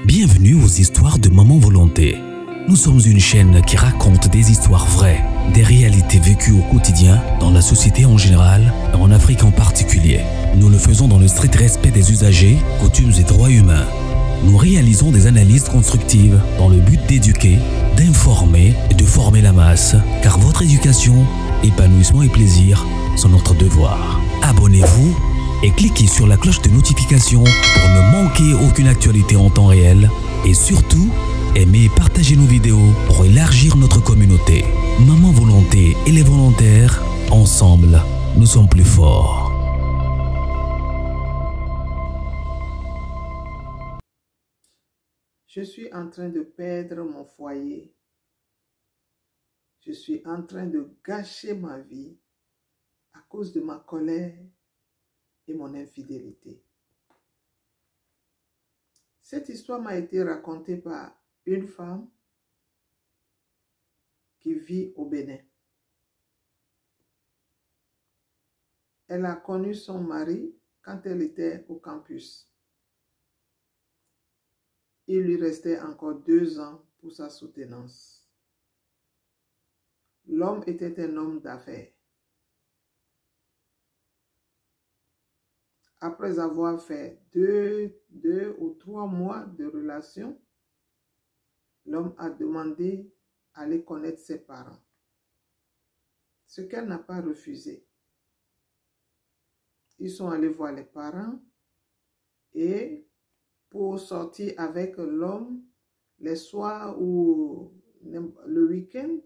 Bienvenue aux histoires de Maman Volonté. Nous sommes une chaîne qui raconte des histoires vraies, des réalités vécues au quotidien, dans la société en général et en Afrique en particulier. Nous le faisons dans le strict respect des usagers, coutumes et droits humains. Nous réalisons des analyses constructives dans le but d'éduquer, d'informer et de former la masse, car votre éducation, épanouissement et plaisir sont notre devoir. Abonnez-vous et cliquez sur la cloche de notification pour ne manquer aucune actualité en temps réel. Et surtout, aimez et partagez nos vidéos pour élargir notre communauté. Maman Volonté et les volontaires, ensemble, nous sommes plus forts. Je suis en train de perdre mon foyer. Je suis en train de gâcher ma vie à cause de ma colère et mon infidélité. Cette histoire m'a été racontée par une femme qui vit au Bénin. Elle a connu son mari quand elle était au campus. Il lui restait encore 2 ans pour sa soutenance. L'homme était un homme d'affaires. Après avoir fait 2 ou 3 mois de relation, l'homme a demandé à aller connaître ses parents, ce qu'elle n'a pas refusé. Ils sont allés voir les parents et pour sortir avec l'homme les soirs ou le week-end,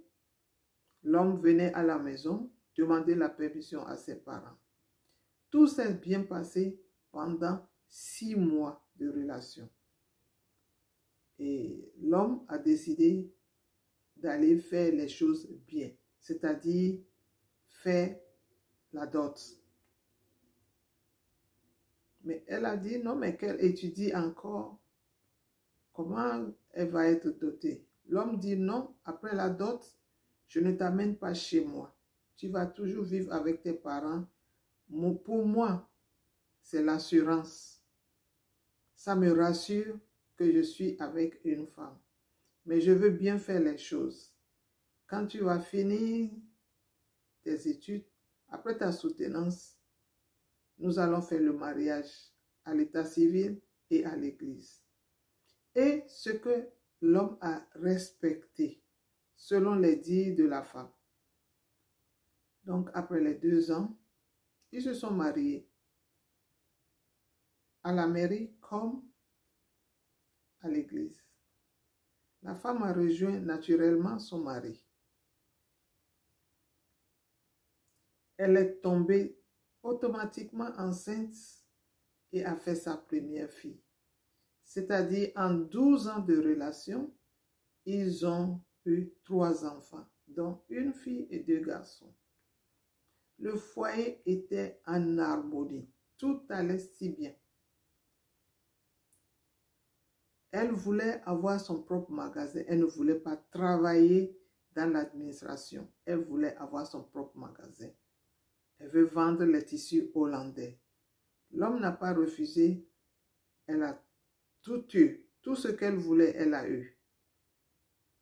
l'homme venait à la maison demander la permission à ses parents. Tout s'est bien passé pendant 6 mois de relation. Et l'homme a décidé d'aller faire les choses bien, c'est-à-dire faire la dot. Mais elle a dit non, mais qu'elle étudie encore. Comment elle va être dotée? L'homme dit non, après la dot, je ne t'amène pas chez moi. Tu vas toujours vivre avec tes parents. Pour moi, c'est l'assurance. Ça me rassure que je suis avec une femme. Mais je veux bien faire les choses. Quand tu vas finir tes études, après ta soutenance, nous allons faire le mariage à l'état civil et à l'église. Et ce que l'homme a respecté, selon les dires de la femme. Donc, après les 2 ans, ils se sont mariés à la mairie comme à l'église. La femme a rejoint naturellement son mari. Elle est tombée automatiquement enceinte et a fait sa première fille. C'est-à-dire en 12 ans de relation, ils ont eu 3 enfants, dont une fille et 2 garçons. Le foyer était en harmonie. Tout allait si bien. Elle voulait avoir son propre magasin. Elle ne voulait pas travailler dans l'administration. Elle voulait avoir son propre magasin. Elle veut vendre les tissus hollandais. L'homme n'a pas refusé. Elle a tout eu. Tout ce qu'elle voulait, elle a eu.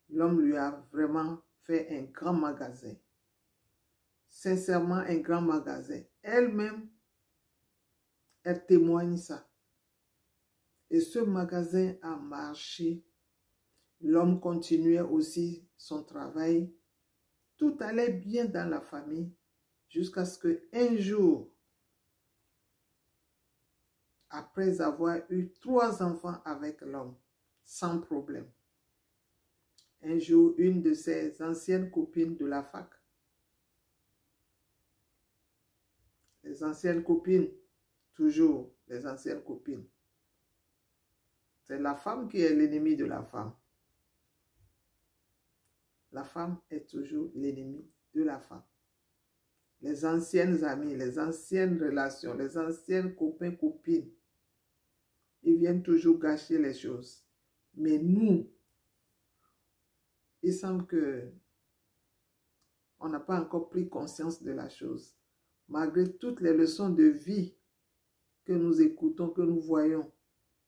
L'homme lui a vraiment fait un grand magasin. Sincèrement, un grand magasin. Elle-même, elle témoigne ça. Et ce magasin a marché. L'homme continuait aussi son travail. Tout allait bien dans la famille jusqu'à ce qu'un jour, après avoir eu 3 enfants avec l'homme, sans problème, un jour, une de ses anciennes copines de la fac, les anciennes copines, toujours les anciennes copines, c'est la femme qui est l'ennemi de la femme. La femme est toujours l'ennemi de la femme. Les anciennes amies, les anciennes relations, les anciennes copains-copines, ils viennent toujours gâcher les choses. Mais nous, il semble que on n'a pas encore pris conscience de la chose. Malgré toutes les leçons de vie que nous écoutons, que nous voyons,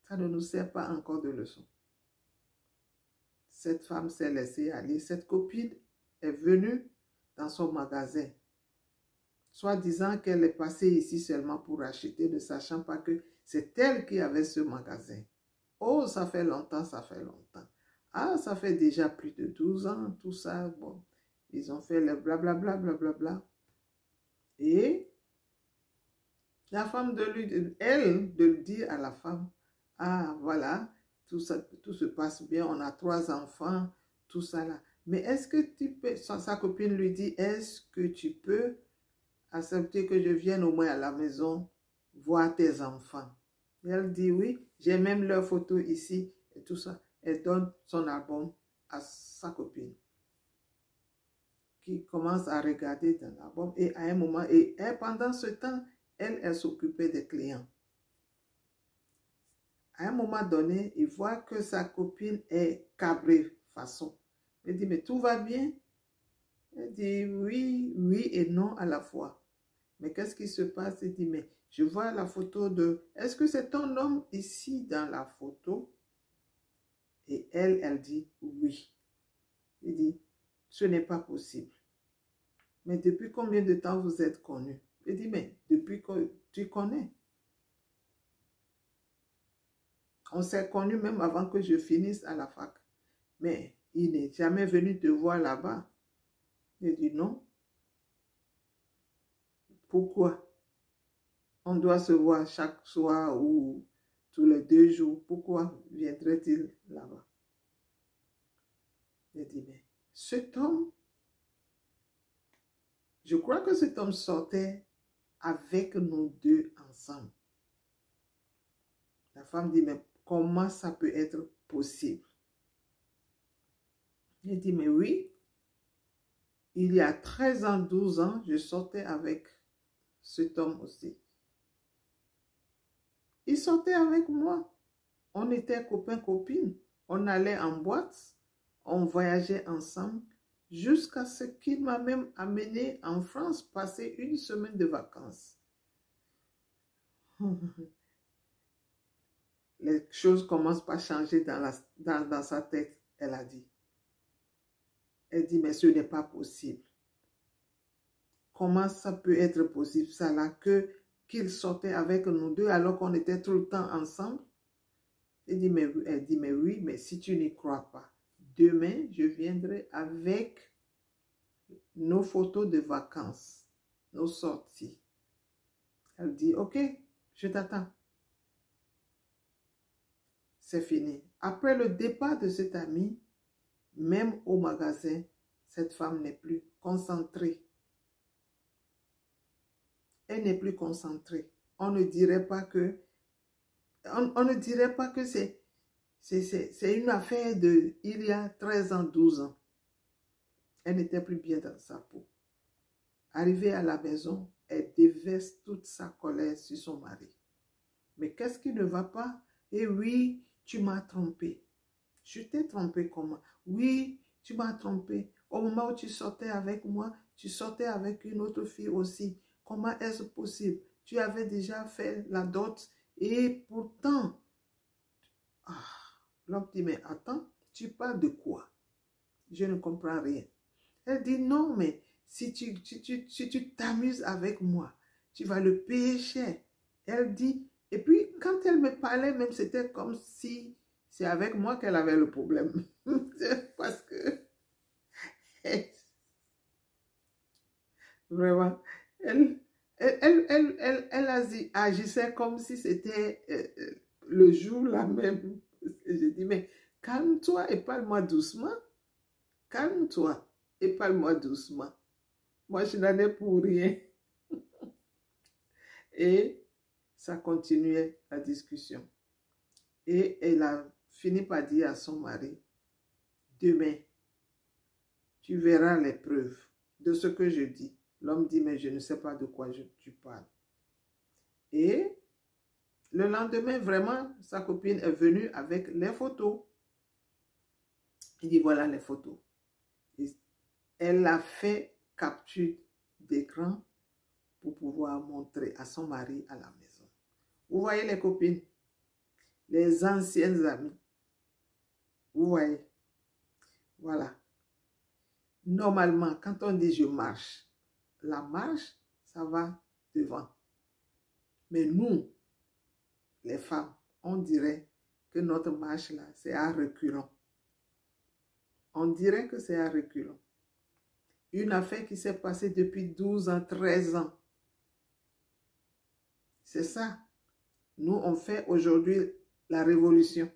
ça ne nous sert pas encore de leçon. cette femme s'est laissée aller. Cette copine est venue dans son magasin, soi-disant qu'elle est passée ici seulement pour acheter, ne sachant pas que c'est elle qui avait ce magasin. Oh, ça fait longtemps, ça fait longtemps. Ah, ça fait déjà plus de 12 ans, tout ça. Bon, ils ont fait le blablabla, blablabla. Et la femme de lui dire à la femme, ah, voilà, tout se passe bien, on a 3 enfants, tout ça là. Mais est-ce que tu peux, sa copine lui dit, est-ce que tu peux accepter que je vienne au moins à la maison voir tes enfants? Et elle dit oui, j'ai même leur photo ici et tout ça. Elle donne son album à sa copine qui commence à regarder dans l'album et à un moment, et pendant ce temps, elle s'occupait des clients. À un moment donné, il voit que sa copine est cabrée façon. Il dit, mais tout va bien? Elle dit, oui, oui et non à la fois. Mais qu'est-ce qui se passe? Il dit, mais je vois la photo de... Est-ce que c'est ton homme ici dans la photo? Et elle dit, oui. Il dit, ce n'est pas possible. Mais depuis combien de temps vous êtes connus? Il dit, mais depuis que tu connais. On s'est connus même avant que je finisse à la fac. Mais il n'est jamais venu te voir là-bas. Il dit, non. Pourquoi? On doit se voir chaque soir ou tous les 2 jours. Pourquoi viendrait-il là-bas? Il dit, mais cet homme, je crois que cet homme sortait avec nous 2 ensemble. La femme dit, mais comment ça peut être possible? Il dit, mais oui, il y a 13 ans, 12 ans, je sortais avec cet homme aussi. Il sortait avec moi. On était copains-copines. On allait en boîte. On voyageait ensemble jusqu'à ce qu'il m'a même amené en France passer 1 semaine de vacances. Les choses commencent par changer dans sa tête, elle a dit. Elle dit, mais ce n'est pas possible. Comment ça peut être possible, ça là, qu'il sortait avec nous 2 alors qu'on était tout le temps ensemble? Elle dit, mais oui, mais si tu n'y crois pas, demain, je viendrai avec nos photos de vacances, nos sorties. Elle dit, ok, je t'attends. C'est fini. Après le départ de cet ami, même au magasin, cette femme n'est plus concentrée. Elle n'est plus concentrée. On ne dirait pas que c'est une affaire de il y a 13 ans, 12 ans. Elle n'était plus bien dans sa peau. Arrivée à la maison, elle déverse toute sa colère sur son mari. Mais qu'est-ce qui ne va pas? Eh oui, tu m'as trompé. Je t'ai trompé comment? Oui, tu m'as trompé. Au moment où tu sortais avec moi, tu sortais avec une autre fille aussi. Comment est-ce possible? Tu avais déjà fait la dot et pourtant... Ah, l'homme dit, mais attends, tu parles de quoi? Je ne comprends rien. Elle dit, non, mais si tu t'amuses avec moi, tu vas le payer cher. Elle dit, et puis quand elle me parlait même, c'était comme si c'est avec moi qu'elle avait le problème. Parce que, vraiment, elle agissait comme si c'était le jour là même. Je dis, mais calme-toi et parle-moi doucement. Calme-toi et parle-moi doucement. Moi, je n'en ai pour rien. Et ça continuait la discussion. Et elle a fini par dire à son mari, demain, tu verras les preuves de ce que je dis. L'homme dit, mais je ne sais pas de quoi tu parles. Et le lendemain, vraiment, sa copine est venue avec les photos. Il dit, voilà les photos. Et elle a fait capture d'écran pour pouvoir montrer à son mari à la maison. Vous voyez les copines, les anciennes amies. Vous voyez, Voilà. Normalement, quand on dit je marche, la marche, ça va devant. Mais nous, les femmes, on dirait que notre marche là, c'est à reculons. On dirait que c'est à reculons. Une affaire qui s'est passée depuis 12 ans, 13 ans. C'est ça. Nous, on fait aujourd'hui la révolution.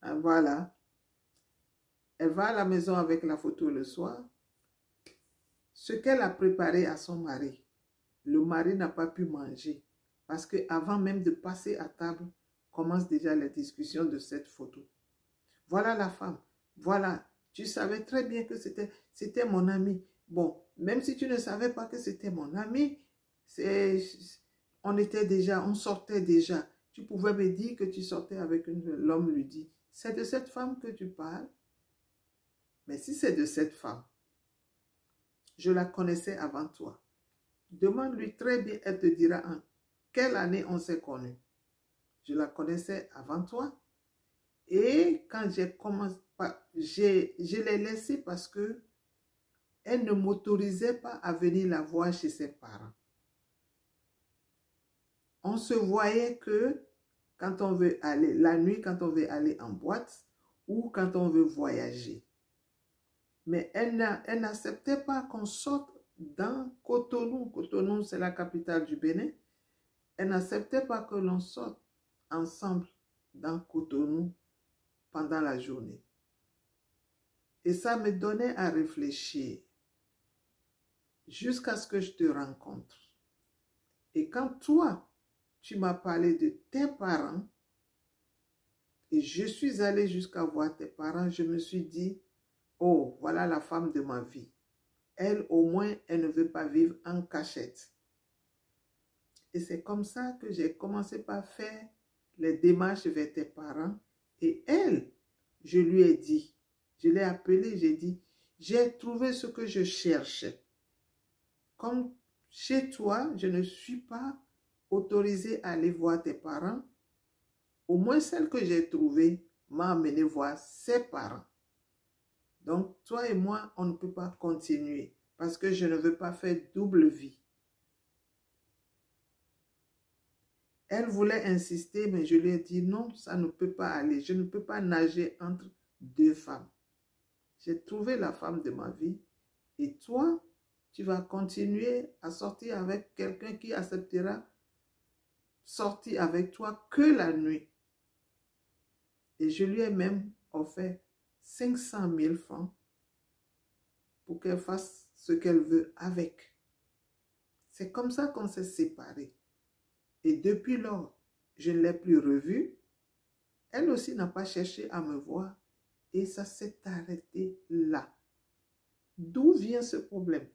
Voilà. Elle va à la maison avec la photo le soir. Ce qu'elle a préparé à son mari, le mari n'a pas pu manger. Parce qu'avant même de passer à table, commencent déjà les discussions de cette photo. Voilà la femme. Voilà. Tu savais très bien que c'était mon ami. Bon, même si tu ne savais pas que c'était mon ami, on sortait déjà. Tu pouvais me dire que tu sortais avec l'homme lui dit, c'est de cette femme que tu parles. Mais si c'est de cette femme, je la connaissais avant toi. Demande-lui très bien, elle te dira en quelle année on s'est connus. Je la connaissais avant toi. Et quand j'ai commencé, je l'ai laissée parce que elle ne m'autorisait pas à venir la voir chez ses parents. On se voyait que quand on veut aller, la nuit, quand on veut aller en boîte ou quand on veut voyager. Mais elle n'acceptait pas qu'on sorte dans Cotonou. Cotonou, c'est la capitale du Bénin. Elle n'acceptait pas que l'on sorte ensemble dans Cotonou pendant la journée. Et ça me donnait à réfléchir jusqu'à ce que je te rencontre. Et quand toi, tu m'as parlé de tes parents, et je suis allée jusqu'à voir tes parents, je me suis dit, oh, voilà la femme de ma vie. Elle, au moins, elle ne veut pas vivre en cachette. Et c'est comme ça que j'ai commencé par faire les démarches vers tes parents. Et elle, je lui ai dit, je l'ai appelée, j'ai dit, j'ai trouvé ce que je cherchais. Comme chez toi, je ne suis pas autorisée à aller voir tes parents. Au moins, celle que j'ai trouvée m'a amené voir ses parents. Donc, toi et moi, on ne peut pas continuer parce que je ne veux pas faire double vie. Elle voulait insister, mais je lui ai dit non, ça ne peut pas aller. Je ne peux pas nager entre deux femmes. J'ai trouvé la femme de ma vie et toi, tu vas continuer à sortir avec quelqu'un qui acceptera sortir avec toi que la nuit. Et je lui ai même offert 500 000 francs pour qu'elle fasse ce qu'elle veut avec. C'est comme ça qu'on s'est séparés. Et depuis lors, je ne l'ai plus revue. Elle aussi n'a pas cherché à me voir. Et ça s'est arrêté là. D'où vient ce problème?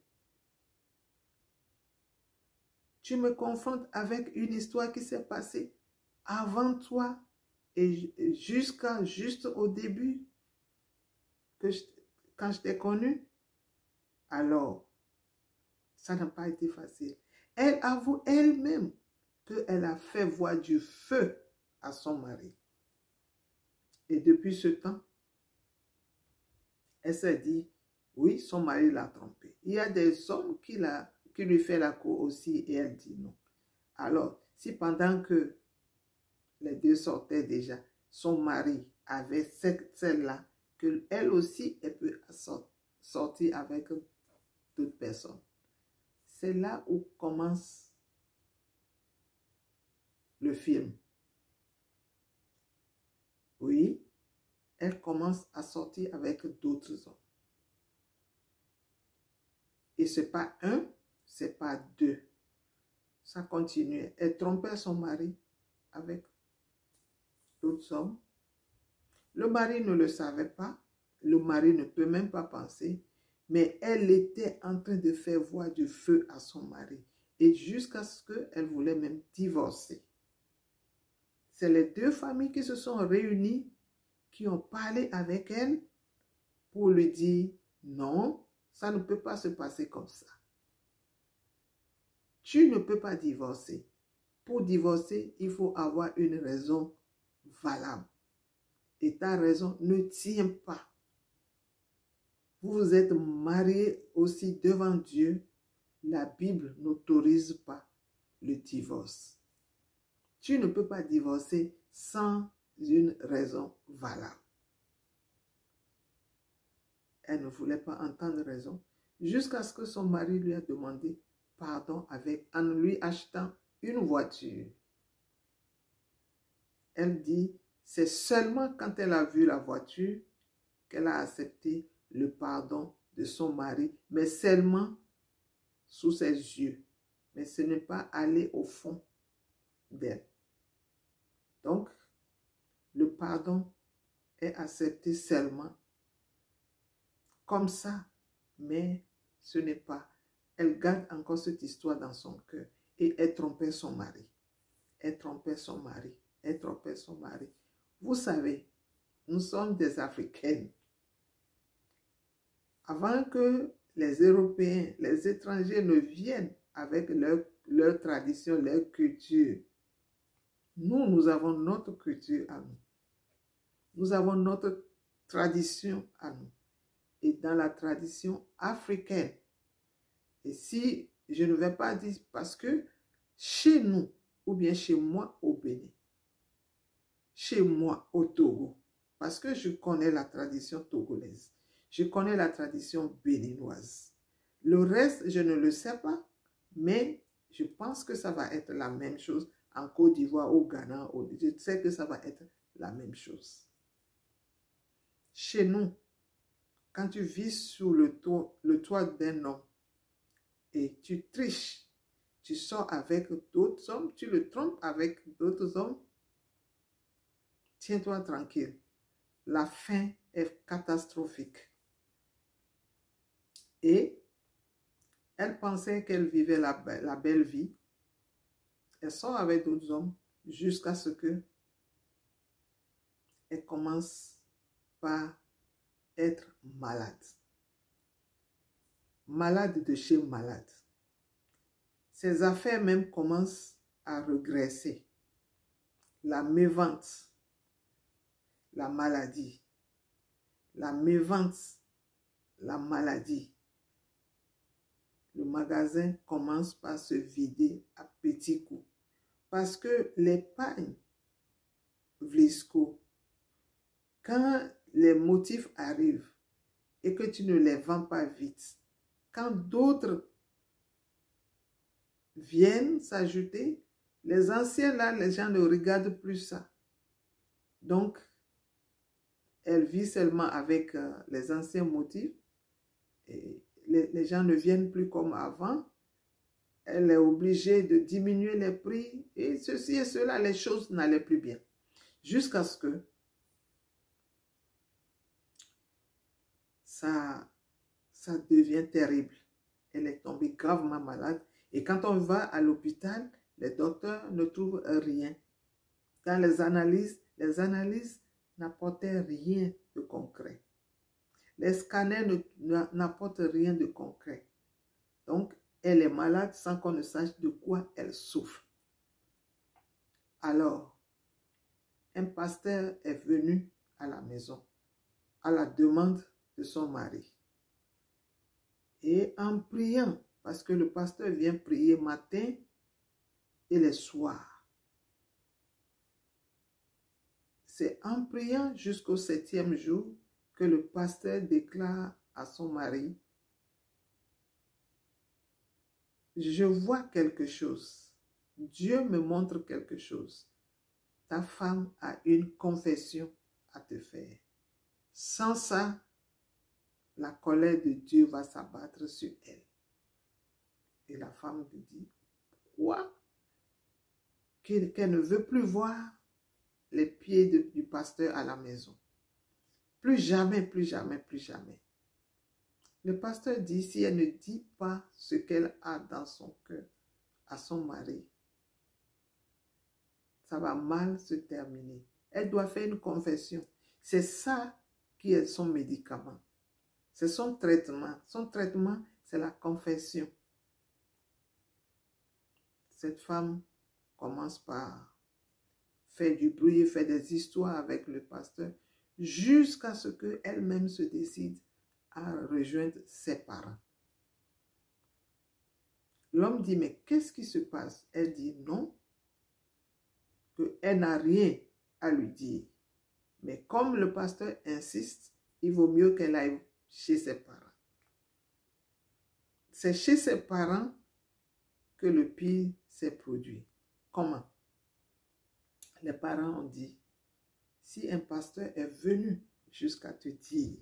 Tu me confrontes avec une histoire qui s'est passée avant toi et juste au début, quand je t'ai connu. Alors, ça n'a pas été facile. Elle avoue elle-même qu'elle a fait voir du feu à son mari. Et depuis ce temps, elle s'est dit, oui, son mari l'a trompée. Il y a des hommes qui lui font la cour aussi et elle dit non. Alors, si pendant que les deux sortaient déjà, son mari avait celle-là, qu'elle aussi, elle peut sortir avec d'autres personnes. C'est là où commence le film. Oui, elle commence à sortir avec d'autres hommes. Et ce n'est pas un, ce n'est pas deux. Ça continuait. Elle trompait son mari avec d'autres hommes. Le mari ne le savait pas. Le mari ne peut même pas penser. Mais elle était en train de faire voir du feu à son mari. Et jusqu'à ce qu'elle voulait même divorcer. C'est les deux familles qui se sont réunies, qui ont parlé avec elle pour lui dire non, ça ne peut pas se passer comme ça. Tu ne peux pas divorcer. Pour divorcer, il faut avoir une raison valable. et ta raison ne tient pas. Vous vous êtes mariés aussi devant Dieu. La Bible n'autorise pas le divorce. Tu ne peux pas divorcer sans une raison valable. Elle ne voulait pas entendre raison jusqu'à ce que son mari lui a demandé pardon en lui achetant une voiture. Elle dit, c'est seulement quand elle a vu la voiture qu'elle a accepté le pardon de son mari, mais seulement sous ses yeux. Mais ce n'est pas aller au fond d'elle. Donc, le pardon est accepté seulement comme ça, mais ce n'est pas. Elle garde encore cette histoire dans son cœur et elle trompait son mari. Elle trompait son mari. Elle trompait son mari. Vous savez, nous sommes des Africaines. Avant que les Européens, les étrangers ne viennent avec leur tradition, leur culture, nous avons notre culture à nous. Nous avons notre tradition à nous. Et dans la tradition africaine, et si je ne vais pas dire, parce que chez nous, ou bien chez moi au Bénin, chez moi au Togo, parce que je connais la tradition togolaise, je connais la tradition béninoise. Le reste, je ne le sais pas, mais je pense que ça va être la même chose en Côte d'Ivoire, au Ghana, je sais que ça va être la même chose. Chez nous, quand tu vis sous le toit d'un homme et tu triches, tu sors avec d'autres hommes, tu le trompes avec d'autres hommes, tiens-toi tranquille. La fin est catastrophique. Et elle pensait qu'elle vivait la belle vie. Elle sort avec d'autres hommes jusqu'à ce que elle commence par être malade. Malade de chez malade. Ses affaires même commencent à regresser. La mévente, la maladie. La mévente, la maladie. Le magasin commence par se vider à petits coups. Parce que l'épargne Vlisco, quand les motifs arrivent et que tu ne les vends pas vite, quand d'autres viennent s'ajouter, les anciens là, les gens ne regardent plus ça. Donc, elle vit seulement avec les anciens motifs et les gens ne viennent plus comme avant. Elle est obligée de diminuer les prix et ceci et cela, les choses n'allaient plus bien. Jusqu'à ce que ça devient terrible. Elle est tombée gravement malade. Et quand on va à l'hôpital, les docteurs ne trouvent rien. Dans les analyses n'apportaient rien de concret. Les scanners n'apportent rien de concret. Donc, elle est malade sans qu'on ne sache de quoi elle souffre. Alors, un pasteur est venu à la maison à la demande de son mari. Et en priant, parce que le pasteur vient prier matin et les soirs. C'est en priant jusqu'au 7e jour que le pasteur déclare à son mari, je vois quelque chose. Dieu me montre quelque chose. Ta femme a une confession à te faire. Sans ça, la colère de Dieu va s'abattre sur elle. Et la femme lui dit, quoi? Qu'elle ne veut plus voir les pieds du pasteur à la maison. Plus jamais, plus jamais, plus jamais. Le pasteur dit, si elle ne dit pas ce qu'elle a dans son cœur à son mari, ça va mal se terminer. Elle doit faire une confession. C'est ça qui est son médicament. C'est son traitement. Son traitement, c'est la confession. Cette femme commence par faire du bruit, faire des histoires avec le pasteur, jusqu'à ce qu'elle-même se décide à rejoindre ses parents. L'homme dit, mais qu'est-ce qui se passe? Elle dit non, qu'elle n'a rien à lui dire. Mais comme le pasteur insiste, il vaut mieux qu'elle aille chez ses parents. C'est chez ses parents que le pire s'est produit. Comment? Les parents ont dit, si un pasteur est venu jusqu'à te dire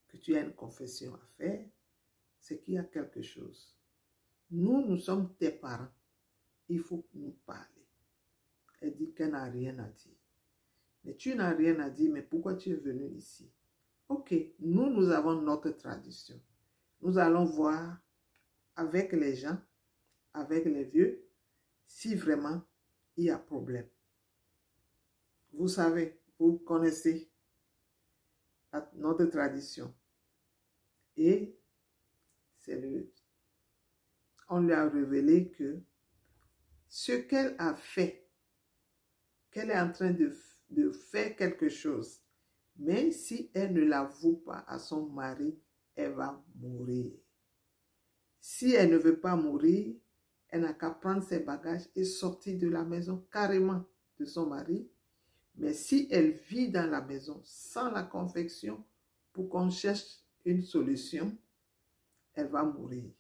que tu as une confession à faire, c'est qu'il y a quelque chose. Nous sommes tes parents. Il faut nous parler. Elle dit qu'elle n'a rien à dire. Mais tu n'as rien à dire, mais pourquoi tu es venu ici? Ok, nous avons notre tradition. Nous allons voir avec les gens, avec les vieux, si vraiment il y a problème. Vous savez, vous connaissez notre tradition. Et on lui a révélé que ce qu'elle a fait, qu'elle est en train de faire quelque chose, mais si elle ne l'avoue pas à son mari, elle va mourir. Si elle ne veut pas mourir, elle n'a qu'à prendre ses bagages et sortir de la maison carrément de son mari. Mais si elle vit dans la maison sans la confession pour qu'on cherche une solution, elle va mourir.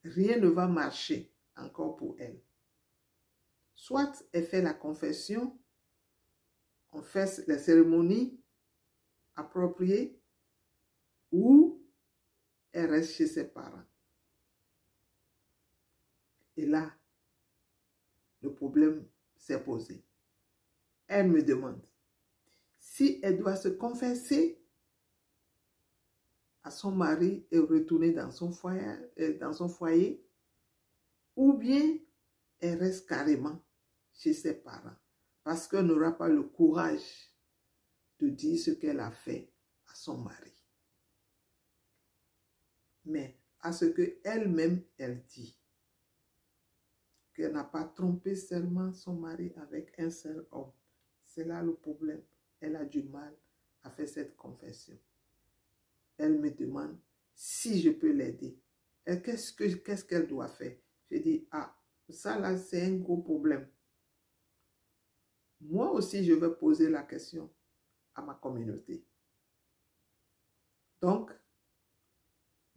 Rien ne va marcher encore pour elle. Soit elle fait la confession, on fait les cérémonies appropriées, ou elle reste chez ses parents. Et là, le problème s'est posé. Elle me demande si elle doit se confesser à son mari et retourner dans son foyer, ou bien elle reste carrément chez ses parents parce qu'elle n'aura pas le courage de dire ce qu'elle a fait à son mari. Mais à ce qu'elle-même, elle dit qu'elle n'a pas trompé seulement son mari avec un seul homme. C'est là le problème. Elle a du mal à faire cette confession. Elle me demande si je peux l'aider. Qu'est-ce qu'elle doit faire? Je dis, ah, ça là, c'est un gros problème. Moi aussi, je vais poser la question à ma communauté. Donc,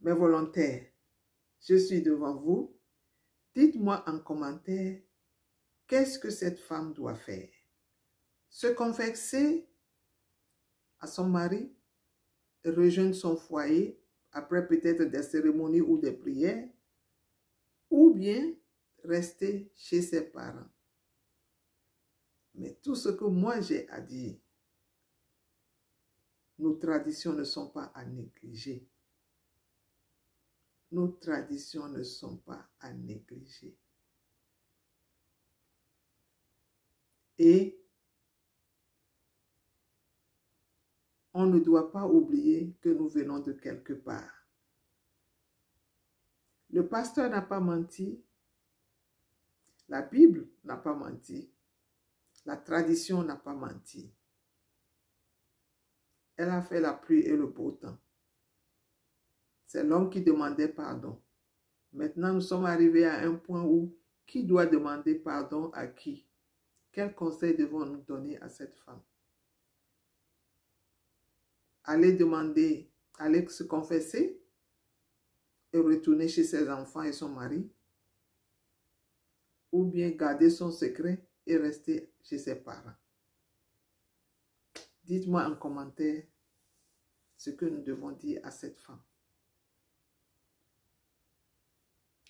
mes volontaires, je suis devant vous. Dites-moi en commentaire, qu'est-ce que cette femme doit faire? Se confesser à son mari, rejoindre son foyer, après peut-être des cérémonies ou des prières, ou bien rester chez ses parents. Mais tout ce que moi j'ai à dire, nos traditions ne sont pas à négliger. Nos traditions ne sont pas à négliger. Et on ne doit pas oublier que nous venons de quelque part. Le pasteur n'a pas menti. La Bible n'a pas menti. La tradition n'a pas menti. Elle a fait la pluie et le beau temps. C'est l'homme qui demandait pardon. Maintenant, nous sommes arrivés à un point où qui doit demander pardon à qui? Quel conseil devons-nous donner à cette femme? Aller demander, aller se confesser et retourner chez ses enfants et son mari? Ou bien garder son secret et rester chez ses parents? Dites-moi en commentaire ce que nous devons dire à cette femme.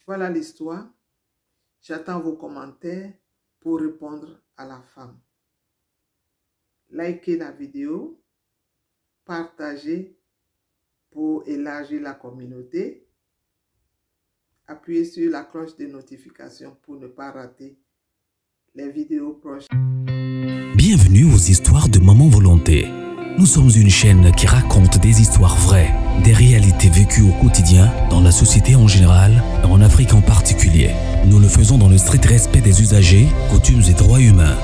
Voilà l'histoire. J'attends vos commentaires pour répondre à la femme. Likez la vidéo, partagez pour élargir la communauté, appuyez sur la cloche de notification pour ne pas rater les vidéos prochaines. Bienvenue aux histoires de Maman Volonté. Nous sommes une chaîne qui raconte des histoires vraies, des réalités vécues au quotidien, dans la société en général et en Afrique en particulier. Nous le faisons dans le strict respect des usagers, coutumes et droits humains.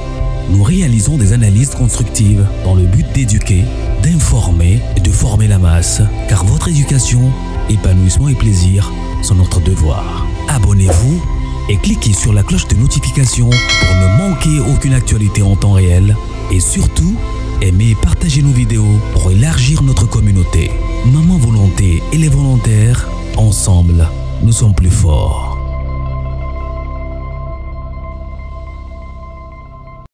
nous réalisons des analyses constructives dans le but d'éduquer, d'informer et de former la masse, car votre éducation, épanouissement et plaisir sont notre devoir. Abonnez-vous et cliquez sur la cloche de notification pour ne manquer aucune actualité en temps réel et surtout, aimez et partagez nos vidéos pour élargir notre communauté. Maman Volonté et les volontaires, ensemble, nous sommes plus forts.